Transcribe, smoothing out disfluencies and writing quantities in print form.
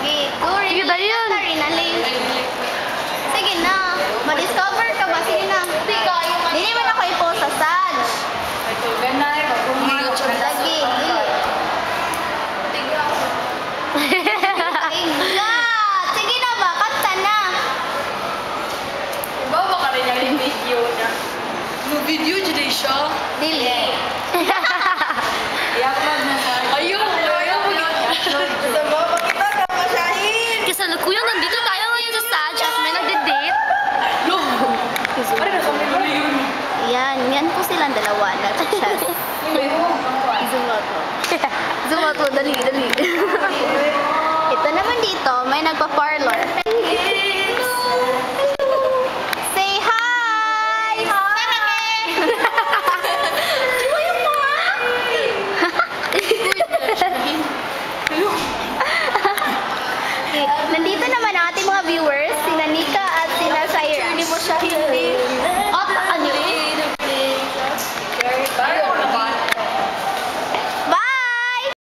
Sige, Tori. Sige, dali yan. Sige na. Ma-discover ka ba? Sige na. Dili man ako i-post sa Saj. Lagi, dili. Ingat! Sige na ba? Kanta na. No video jadi siya. Dili. Ayun, ayaw mo Kasalukuyan, nandito tayo ngayon sa Saj at may nagde-date. Yan po silang dalawa. Nag-chat. Zoom out mo, dali. Ito naman dito, may nagpa-park